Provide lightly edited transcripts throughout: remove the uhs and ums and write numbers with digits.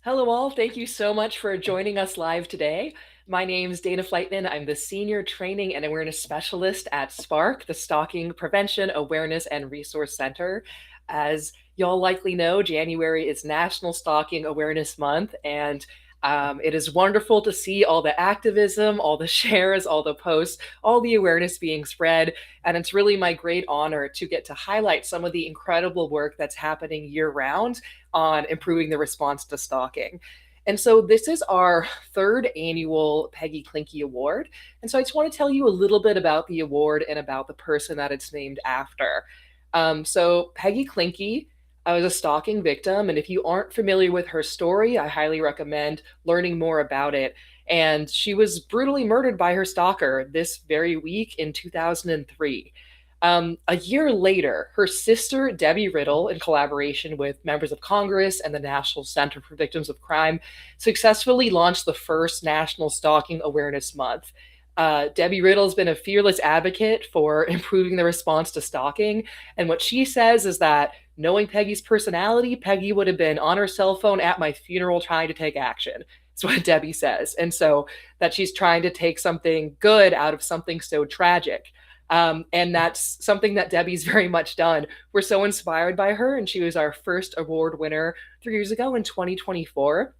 Hello, all. Thank you so much for joining us live today. My name's Dana Flightman. I'm the Senior Training and Awareness Specialist at SPARK, the Stalking Prevention, Awareness, and Resource Center. As y'all likely know, January is National Stalking Awareness Month, and it is wonderful to see all the activism, all the shares, all the posts, all the awareness being spread. And it's really my great honor to get to highlight some of the incredible work that's happening year round on improving the response to stalking. And so this is our third annual Peggy Klinke Award. And so I just want to tell you a little bit about the award and about the person that it's named after. So Peggy Klinke was a stalking victim. And if you aren't familiar with her story, I highly recommend learning more about it. And she was brutally murdered by her stalker this very week in 2003. A year later, her sister, Debbie Riddle, in collaboration with members of Congress and the National Center for Victims of Crime, successfully launched the first National Stalking Awareness Month. Debbie Riddle has been a fearless advocate for improving the response to stalking. And what she says is that knowing Peggy's personality, Peggy would have been on her cell phone at my funeral trying to take action. That's what Debbie says. And so that she's trying to take something good out of something so tragic. And that's something that Debbie's very much done. We're so inspired by her, and she was our first award winner 3 years ago in 2024.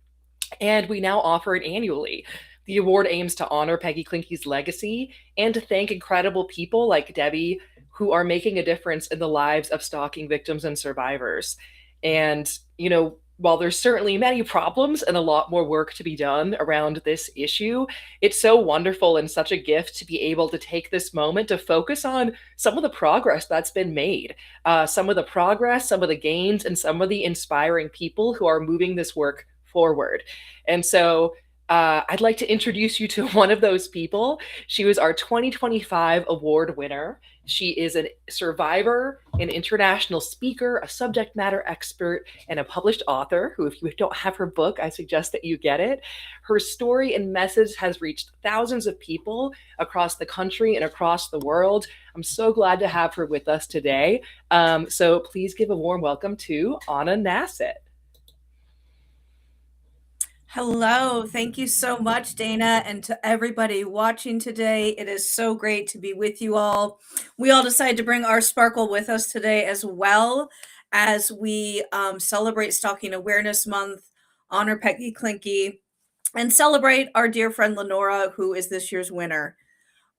And we now offer it annually. The award aims to honor Peggy Klinke's legacy and to thank incredible people like Debbie who are making a difference in the lives of stalking victims and survivors. And, while there's certainly many problems and a lot more work to be done around this issue, it's so wonderful and such a gift to be able to take this moment to focus on some of the progress that's been made, some of the progress, some of the gains, and some of the inspiring people who are moving this work forward. And so I'd like to introduce you to one of those people. She was our 2025 award winner. She is a survivor, an international speaker, a subject matter expert, and a published author who, if you don't have her book, I suggest that you get it. Her story and message has reached thousands of people across the country and across the world. I'm so glad to have her with us today. So please give a warm welcome to Anna Nassett. Hello. Thank you so much, Dana, and to everybody watching today. It is so great to be with you all. We all decided to bring our sparkle with us today as well as we celebrate Stalking Awareness Month, honor Peggy Klinke, and celebrate our dear friend Lenora, who is this year's winner.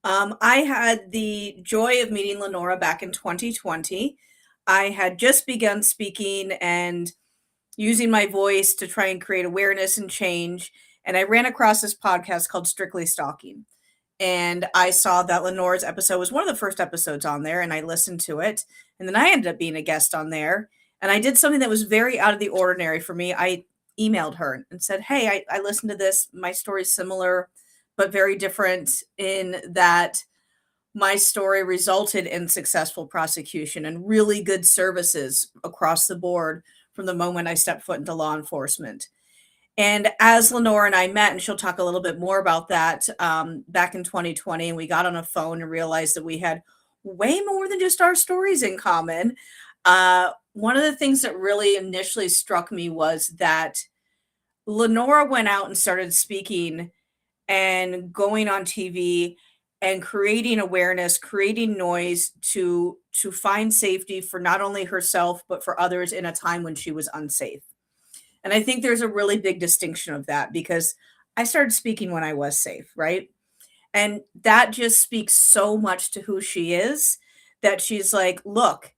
I had the joy of meeting Lenora back in 2020. I had just begun speaking and using my voice to try and create awareness and change. And I ran across this podcast called Strictly Stalking. And I saw that Lenore's episode was one of the first episodes on there, and I listened to it. And then I ended up being a guest on there. And I did something that was very out of the ordinary for me. I emailed her and said, hey, I listened to this. My story's similar, but very different in that my story resulted in successful prosecution and really good services across the board from the moment I stepped foot into law enforcement. And as Lenore and I met, and she'll talk a little bit more about that, back in 2020, and we got on a phone and realized that we had way more than just our stories in common. One of the things that really initially struck me was that Lenora went out and started speaking and going on TV and creating awareness, creating noise to find safety for not only herself but for others in a time when she was unsafe. And I think there's a really big distinction of that because I started speaking when I was safe, right? And that just speaks so much to who she is that she's like, look,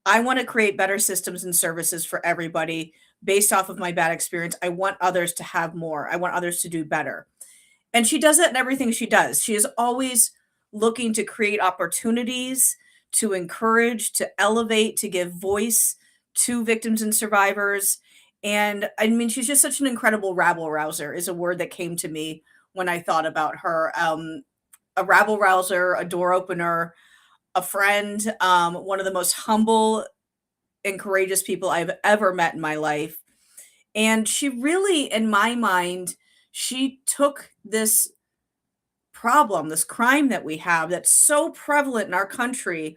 I want to create better systems and services for everybody based off of my bad experience. I want others to have more. I want others to do better. And she does that in everything she does. She is always looking to create opportunities, to encourage, to elevate, to give voice to victims and survivors. And I mean, she's just such an incredible rabble rouser, is a word that came to me when I thought about her. A rabble rouser, a door opener, a friend, one of the most humble and courageous people I've ever met in my life. And she really, in my mind, she took this problem, this crime that we have that's so prevalent in our country,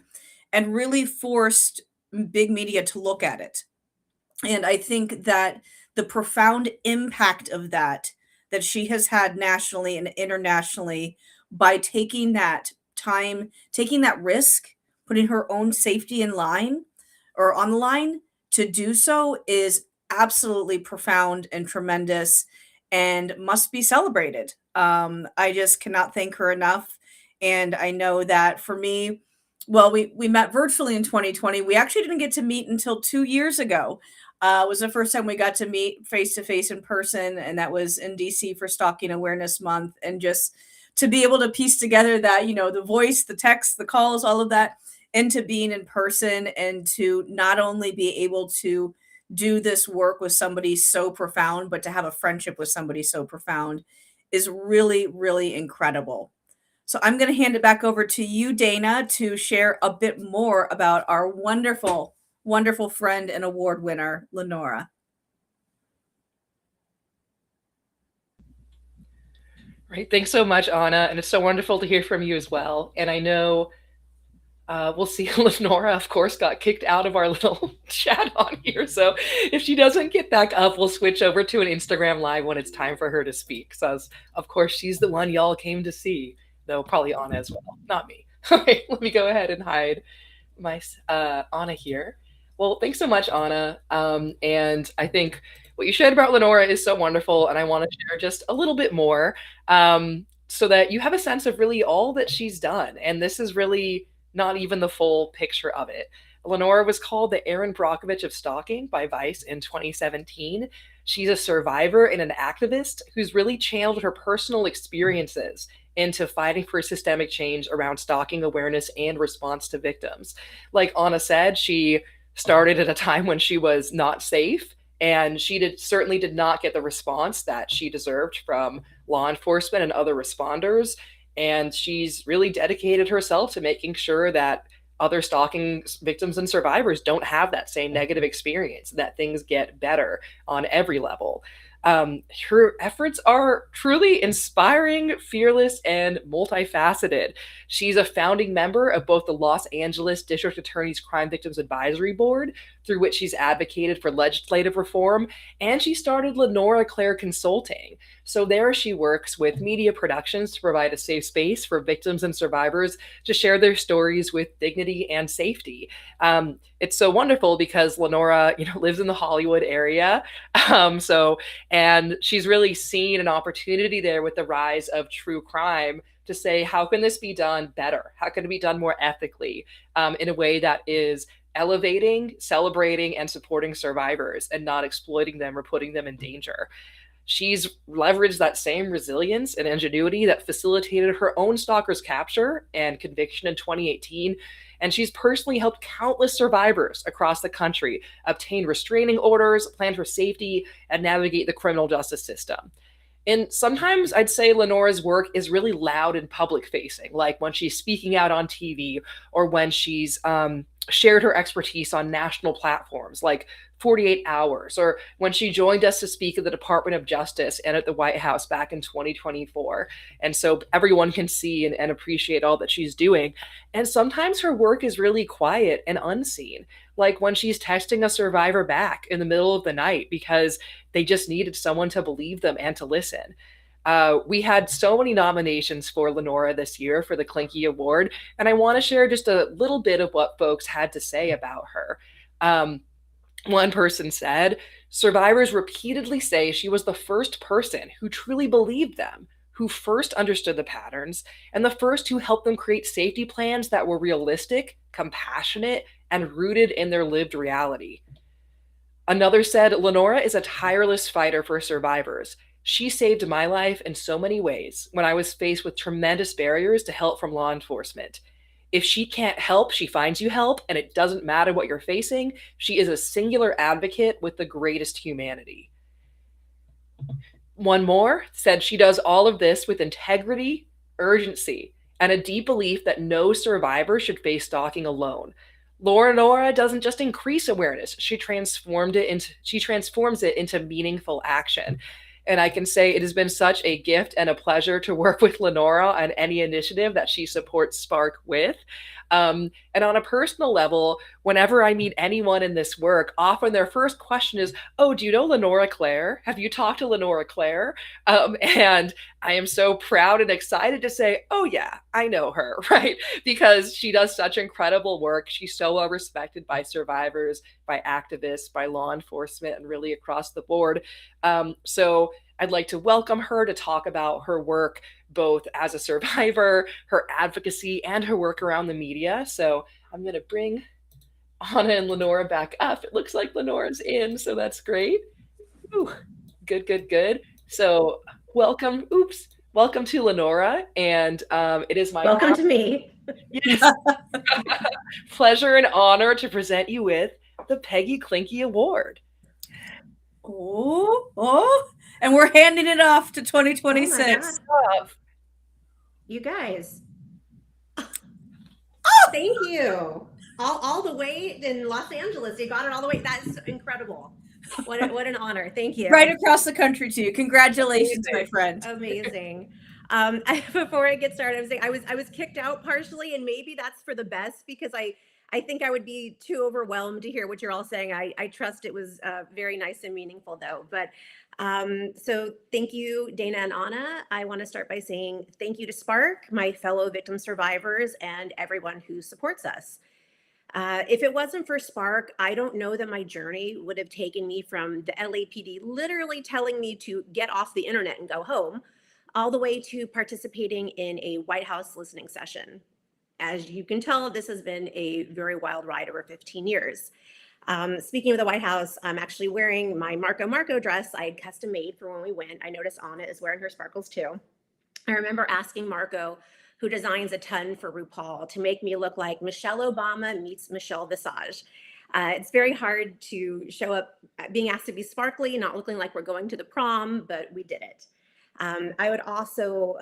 and really forced big media to look at it. And I think that the profound impact of that she has had nationally and internationally by taking that time, taking that risk, putting her own safety in line or on the line to do so is absolutely profound and tremendous and must be celebrated. I just cannot thank her enough. And I know that for me, well, we met virtually in 2020. We actually didn't get to meet until 2 years ago. It was the first time we got to meet face to face in person, and that was in DC for Stalking Awareness Month. And just to be able to piece together that, the voice, the text, the calls, all of that into being in person, and to not only be able to do this work with somebody so profound, but to have a friendship with somebody so profound is really, really incredible. So I'm going to hand it back over to you, Dana, to share a bit more about our wonderful, wonderful friend and award winner, Lenora. Right. Thanks so much, Anna. And it's so wonderful to hear from you as well. And I know we'll see. Lenora, of course, got kicked out of our little chat on here. So if she doesn't get back up, we'll switch over to an Instagram live when it's time for her to speak. So, of course, she's the one y'all came to see, though probably Anna as well, not me. All right, let me go ahead and hide my Anna here. Well, thanks so much, Anna. And I think what you shared about Lenora is so wonderful, and I want to share just a little bit more so that you have a sense of really all that she's done. And this is really not even the full picture of it. Lenora was called the Erin Brockovich of stalking by Vice in 2017. She's a survivor and an activist who's really channeled her personal experiences into fighting for systemic change around stalking awareness and response to victims. Like Anna said, she started at a time when she was not safe, and she certainly did not get the response that she deserved from law enforcement and other responders. And she's really dedicated herself to making sure that other stalking victims and survivors don't have that same negative experience, that things get better on every level. Her efforts are truly inspiring, fearless, and multifaceted. She's a founding member of both the Los Angeles District Attorney's Crime Victims Advisory Board, through which she's advocated for legislative reform, and she started Lenora Claire Consulting. So there she works with media productions to provide a safe space for victims and survivors to share their stories with dignity and safety. It's so wonderful because Lenora, lives in the Hollywood area. And she's really seen an opportunity there with the rise of true crime to say, how can this be done better? How can it be done more ethically, in a way that is elevating, celebrating, and supporting survivors and not exploiting them or putting them in danger? She's leveraged that same resilience and ingenuity that facilitated her own stalker's capture and conviction in 2018. And she's personally helped countless survivors across the country obtain restraining orders, plan for safety, and navigate the criminal justice system. And sometimes I'd say Lenora's work is really loud and public facing, like when she's speaking out on TV or when she's shared her expertise on national platforms like 48 Hours, or when she joined us to speak at the Department of Justice and at the White House back in 2024. And so everyone can see and appreciate all that she's doing. And sometimes her work is really quiet and unseen, like when she's texting a survivor back in the middle of the night because they just needed someone to believe them and to listen. We had so many nominations for Lenora this year for the Klinke Award, and I want to share just a little bit of what folks had to say about her. One person said, survivors repeatedly say she was the first person who truly believed them, who first understood the patterns, and the first who helped them create safety plans that were realistic, compassionate, and rooted in their lived reality. Another said, Lenora is a tireless fighter for survivors. She saved my life in so many ways when I was faced with tremendous barriers to help from law enforcement. If she can't help, she finds you help, and it doesn't matter what you're facing. She is a singular advocate with the greatest humanity. One more said she does all of this with integrity, urgency, and a deep belief that no survivor should face stalking alone. Lenora doesn't just increase awareness, she transforms it into meaningful action. And I can say it has been such a gift and a pleasure to work with Lenora on any initiative that she supports Spark with. And on a personal level, whenever I meet anyone in this work, often their first question is, "Oh, do you know Lenora Claire? Have you talked to Lenora Claire?" And I am so proud and excited to say, "Oh, yeah, I know her," right? Because she does such incredible work. She's so well respected by survivors, by activists, by law enforcement, and really across the board. So I'd like to welcome her to talk about her work, both as a survivor, her advocacy, and her work around the media. So I'm going to bring Anna and Lenora back up. It looks like Lenora's in, so that's great. Ooh, good, good, good. So welcome, welcome to Lenora. And it is my Welcome to me. yes, pleasure and honor to present you with the Peggy Klinke Award. And we're handing it off to Oh my 2026. God. You guys. Thank you. All the way in Los Angeles. You got it all the way. That's incredible. What an honor. Thank you. Right across the country to you. Congratulations, my friend. Amazing. Before I get started, I was saying I was kicked out partially, and maybe that's for the best because I think I would be too overwhelmed to hear what you're all saying. I trust it was very nice and meaningful though. But so thank you, Dana and Anna. I want to start by saying thank you to Spark, my fellow victim survivors, and everyone who supports us. If it wasn't for Spark, I don't know that my journey would have taken me from the LAPD literally telling me to get off the internet and go home, all the way to participating in a White House listening session. As you can tell, this has been a very wild ride over 15 years. Speaking of the White House, I'm actually wearing my Marco dress I had custom made for when we went. I noticed Anna is wearing her sparkles too. I remember asking Marco, who designs a ton for RuPaul, to make me look like Michelle Obama meets Michelle Visage. It's very hard to show up being asked to be sparkly, not looking like we're going to the prom, but we did it. I would also,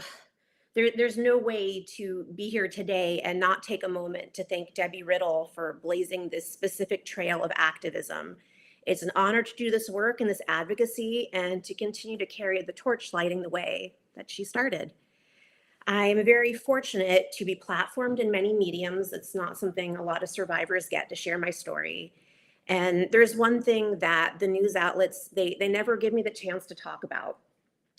there's no way to be here today and not take a moment to thank Debbie Riddle for blazing this specific trail of activism. It's an honor to do this work and this advocacy and to continue to carry the torch lighting the way that she started. I'm very fortunate to be platformed in many mediums. It's not something a lot of survivors get, to share my story. And there's one thing that the news outlets, they never give me the chance to talk about.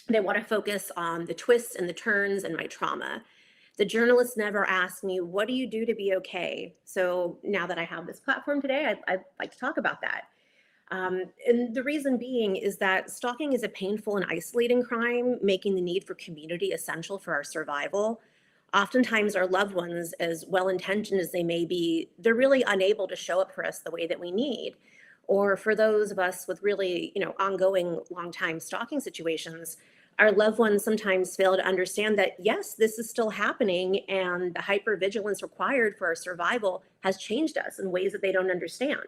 They want to focus on the twists and the turns and my trauma. The journalists never ask me, what do you do to be okay? So now that I have this platform today, I'd like to talk about that. And the reason being is that stalking is a painful and isolating crime, making the need for community essential for our survival. Oftentimes our loved ones, as well-intentioned as they may be, they're really unable to show up for us the way that we need. Or for those of us with really, ongoing long-time stalking situations, our loved ones sometimes fail to understand that, yes, this is still happening and the hypervigilance required for our survival has changed us in ways that they don't understand.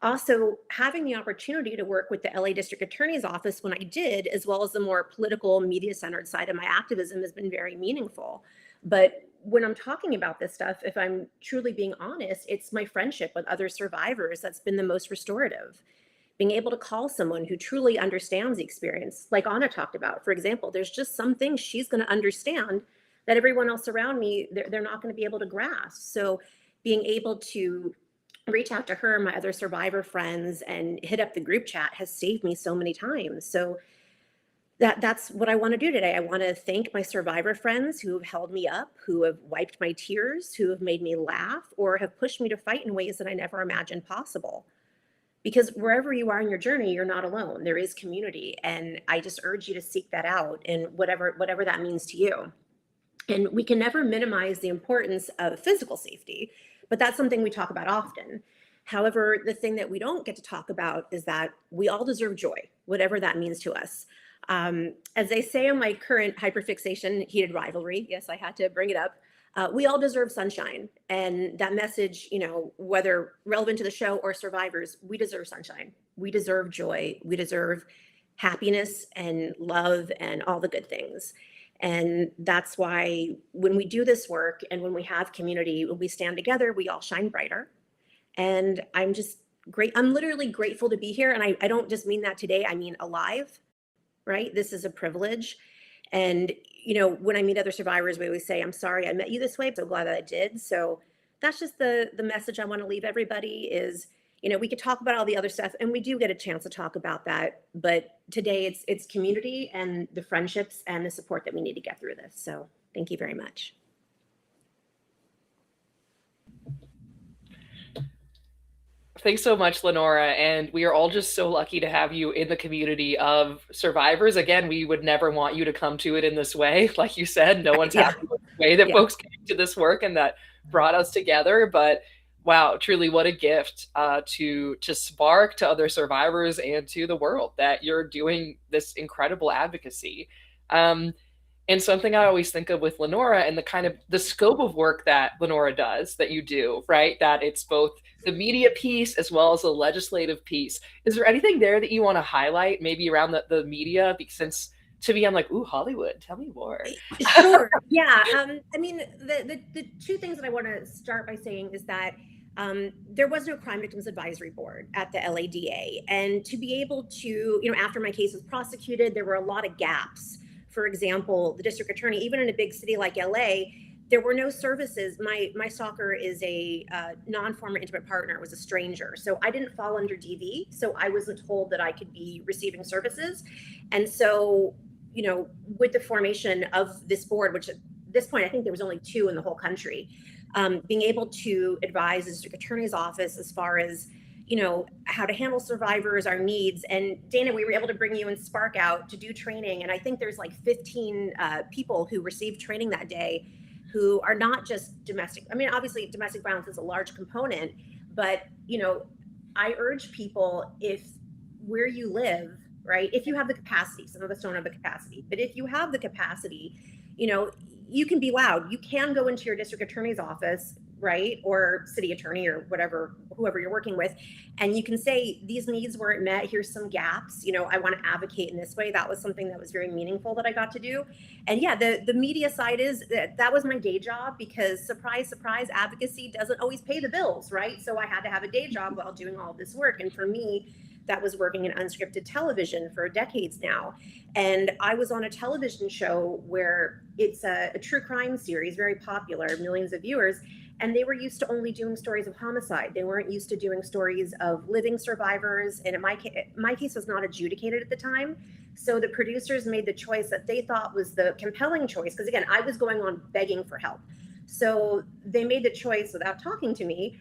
Also, having the opportunity to work with the LA District Attorney's Office when I did, as well as the more political, media-centered side of my activism, has been very meaningful. But when I'm talking about this stuff, if I'm truly being honest, it's my friendship with other survivors that's been the most restorative. Being able to call someone who truly understands the experience, like Anna talked about, for example, there's just some things she's going to understand that everyone else around me, they're not going to be able to grasp. So being able to reach out to her, my other survivor friends, and hit up the group chat has saved me so many times. So that's what I want to do today. I want to thank my survivor friends who have held me up, who have wiped my tears, who have made me laugh, or have pushed me to fight in ways that I never imagined possible. Because wherever you are in your journey, you're not alone. There is community, and I just urge you to seek that out, and whatever that means to you. And we can never minimize the importance of physical safety, but that's something we talk about often. However, the thing that we don't get to talk about is that we all deserve joy, whatever that means to us. As they say in my current hyperfixation heated rivalry, yes, I had to bring it up. We all deserve sunshine, and that message, whether relevant to the show or survivors, we deserve sunshine. We deserve joy. We deserve happiness and love and all the good things. And that's why when we do this work and when we have community, when we stand together, we all shine brighter. And I'm just great. I'm literally grateful to be here. And I don't just mean that today, I mean alive. right? This is a privilege. And, when I meet other survivors, we always say, I'm sorry I met you this way. I'm so glad that I did. So that's just the message I want to leave everybody is, we could talk about all the other stuff and we do get a chance to talk about that. But today it's community and the friendships and the support that we need to get through this. So thank you very much. Thanks so much, Lenora. And we are all just so lucky to have you in the community of survivors. Again, we would never want you to come to it in this way. Like you said, no one's Yeah. happy with the way that Yeah. folks came to this work and that brought us together. But wow, truly, what a gift to spark to other survivors and to the world that you're doing this incredible advocacy. Um, and something I always think of with Lenora and the kind of the scope of work that Lenora does, that you do, right? That it's both the media piece as well as the legislative piece. Is there anything there that you want to highlight, maybe around the media? Because since to me, I'm like, ooh, Hollywood, tell me more. Sure. Yeah. I mean, the two things that I want to start by saying is that there was no Crime Victims Advisory Board at the LADA. And to be able to, after my case was prosecuted, there were a lot of gaps. For example, the district attorney, even in a big city like LA, there were no services. My stalker is a non-former intimate partner, was a stranger. So I didn't fall under DV. So I wasn't told that I could be receiving services. And so, with the formation of this board, which at this point, I think there was only 2 in the whole country, being able to advise the district attorney's office as far as, how to handle survivors, our needs. And Dana, we were able to bring you and Spark out to do training. And I think there's like 15 people who received training that day who are not just domestic. I mean, obviously domestic violence is a large component, but, I urge people, if where you live, right, if you have the capacity, some of us don't have the capacity, but if you have the capacity, you can be loud. You can go into your district attorney's office, right, or city attorney or whatever, whoever you're working with, and you can say, these needs weren't met. Here's some gaps. I want to advocate in this way. That was something that was very meaningful that I got to do. And yeah, the media side is that was my day job, because surprise, surprise, advocacy doesn't always pay the bills, right? So I had to have a day job while doing all this work. And for me, that was working in unscripted television for decades now. And I was on a television show where it's a true crime series, very popular, millions of viewers. And they were used to only doing stories of homicide. They weren't used to doing stories of living survivors. And in my case was not adjudicated at the time. So the producers made the choice that they thought was the compelling choice. Because again, I was going on begging for help. So they made the choice without talking to me,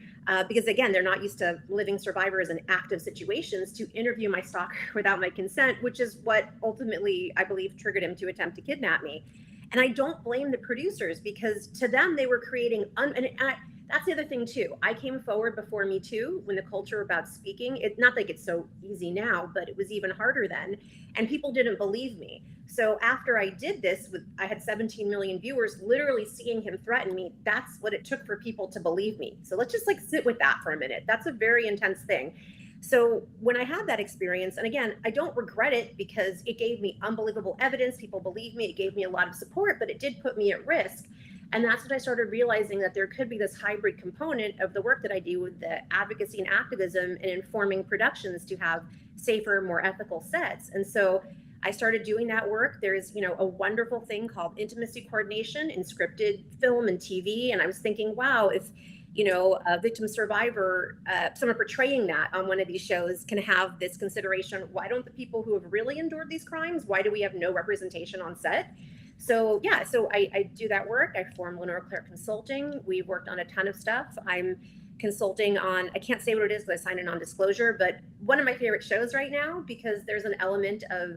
because again, they're not used to living survivors in active situations, to interview my stalker without my consent, which is what ultimately, I believe, triggered him to attempt to kidnap me. And I don't blame the producers, because to them, they were creating, that's the other thing too. I came forward before Me Too, when the culture about speaking, not like it's so easy now, but it was even harder then. And people didn't believe me. So after I did this, I had 17 million viewers literally seeing him threaten me. That's what it took for people to believe me. So let's just sit with that for a minute. That's a very intense thing. So when I had that experience, and again, I don't regret it, because it gave me unbelievable evidence. People believed me. It gave me a lot of support, but it did put me at risk. And that's when I started realizing that there could be this hybrid component of the work that I do with the advocacy and activism and informing productions to have safer, more ethical sets. And so I started doing that work. There's, a wonderful thing called intimacy coordination in scripted film and TV. And I was thinking, wow, if, a victim survivor, someone portraying that on one of these shows can have this consideration, why don't the people who have really endured these crimes, why do we have no representation on set? So yeah, so I do that work. I form Lenore Clark Consulting. We've worked on a ton of stuff. I'm consulting on, I can't say what it is because I signed a non-disclosure, but one of my favorite shows right now, because there's an element of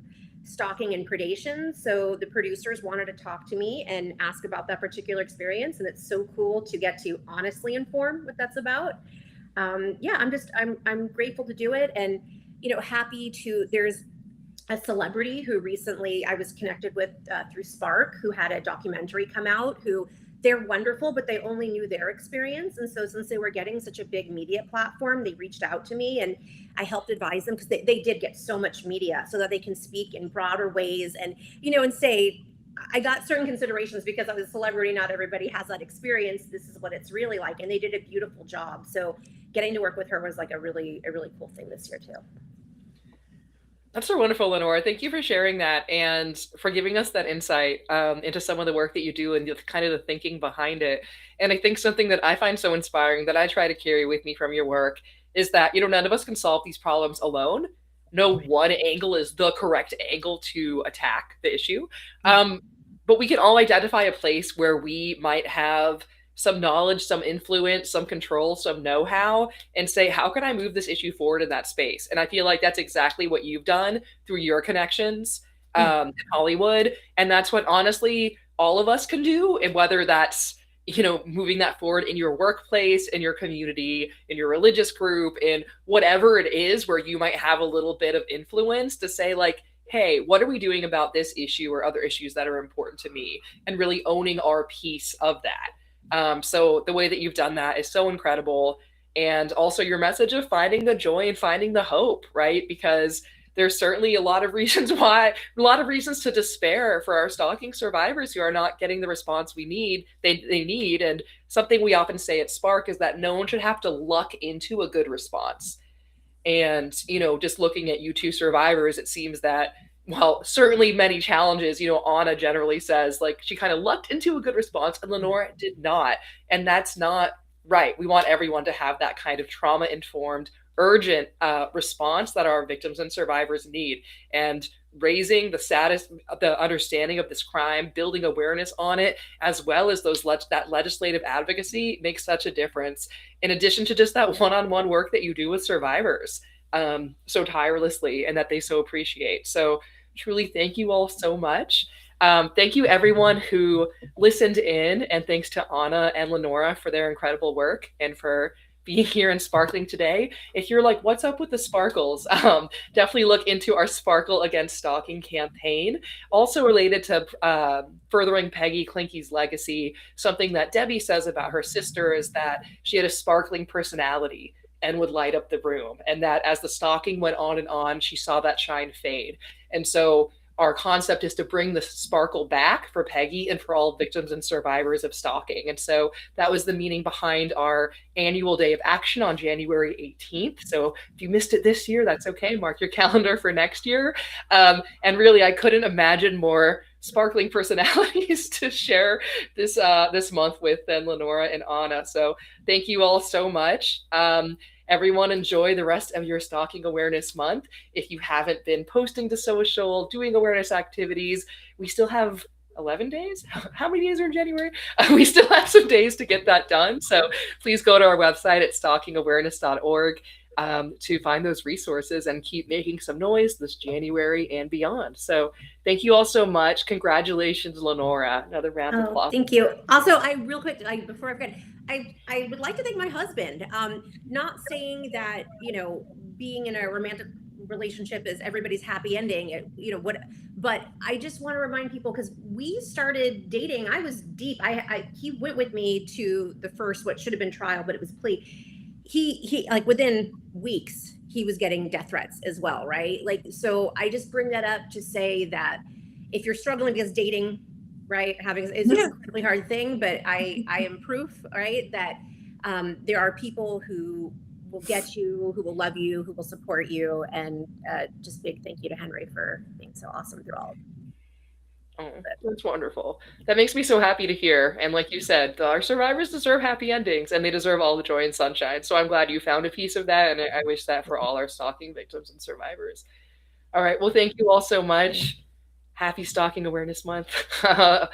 stalking and predation. So the producers wanted to talk to me and ask about that particular experience. And it's so cool to get to honestly inform what that's about. I'm grateful to do it. And, happy to, there's a celebrity who recently I was connected with through Spark, who had a documentary come out, who they're wonderful, but they only knew their experience. And so since they were getting such a big media platform, they reached out to me and I helped advise them, because they did get so much media, so that they can speak in broader ways and, and say, I got certain considerations because I was a celebrity. Not everybody has that experience. This is what it's really like. And they did a beautiful job. So getting to work with her was like a really cool thing this year too. That's so wonderful, Lenore. Thank you for sharing that and for giving us that insight into some of the work that you do and kind of the thinking behind it. And I think something that I find so inspiring that I try to carry with me from your work is that, none of us can solve these problems alone. No Right. one angle is the correct angle to attack the issue. Mhm. Um, but we can all identify a place where we might have some knowledge, some influence, some control, some know how, and say, how can I move this issue forward in that space? And I feel like that's exactly what you've done through your connections Mm. in Hollywood. And that's what honestly all of us can do. And whether that's, moving that forward in your workplace, in your community, in your religious group, in whatever it is where you might have a little bit of influence to say, like, hey, what are we doing about this issue or other issues that are important to me? And really owning our piece of that. So the way that you've done that is so incredible. And also your message of finding the joy and finding the hope, right? Because there's certainly a lot of reasons why, a lot of reasons to despair for our stalking survivors who are not getting the response they need. And something we often say at Spark is that no one should have to luck into a good response. And, just looking at you two survivors, it seems that, well, certainly many challenges, Anna generally says, like, she kind of lucked into a good response and Lenore did not. And that's not right. We want everyone to have that kind of trauma informed, urgent response that our victims and survivors need. And raising the status, the understanding of this crime, building awareness on it, as well as that legislative advocacy makes such a difference in addition to just that one-on-one work that you do with survivors so tirelessly and that they so appreciate. So truly thank you all so much. Thank you everyone who listened in, and thanks to Anna and Lenora for their incredible work and for being here and sparkling today. If you're like, what's up with the sparkles? Definitely look into our Sparkle Against Stalking campaign. Also related to furthering Peggy Klinke's legacy, something that Debbie says about her sister is that she had a sparkling personality and would light up the room. And that as the stalking went on and on, she saw that shine fade. And so our concept is to bring the sparkle back for Peggy and for all victims and survivors of stalking. And so that was the meaning behind our annual day of action on January 18th. So if you missed it this year, that's okay. Mark your calendar for next year. And really, I couldn't imagine more sparkling personalities to share this month with than Lenora and Anna. So thank you all so much. Everyone enjoy the rest of your Stalking Awareness Month. If you haven't been posting to social, doing awareness activities, we still have 11 days. How many days are in January? We still have some days to get that done. So please go to our website at stalkingawareness.org to find those resources and keep making some noise this January and beyond. So thank you all so much. Congratulations, Lenora. Another round of Oh, applause. thank you. Also, I real quick, before I forget, I would like to thank my husband. Not saying that being in a romantic relationship is everybody's happy ending. But I just want to remind people because we started dating. I was deep. He went with me to the first what should have been trial, but it was plea. He like within weeks he was getting death threats as well, right? Like so. I just bring that up to say that if you're struggling against dating, right, having is an Yeah. incredibly hard thing, but I am proof, right, that there are people who will get you, who will love you, who will support you, and just big thank you to Henry for being so awesome through all of Oh, it. that's wonderful. That makes me so happy to hear. And like you said, our survivors deserve happy endings and they deserve all the joy and sunshine. So I'm glad you found a piece of that. And I wish that for all our stalking victims and survivors. All right. Well, thank you all so much. Happy Stalking Awareness Month. Bye.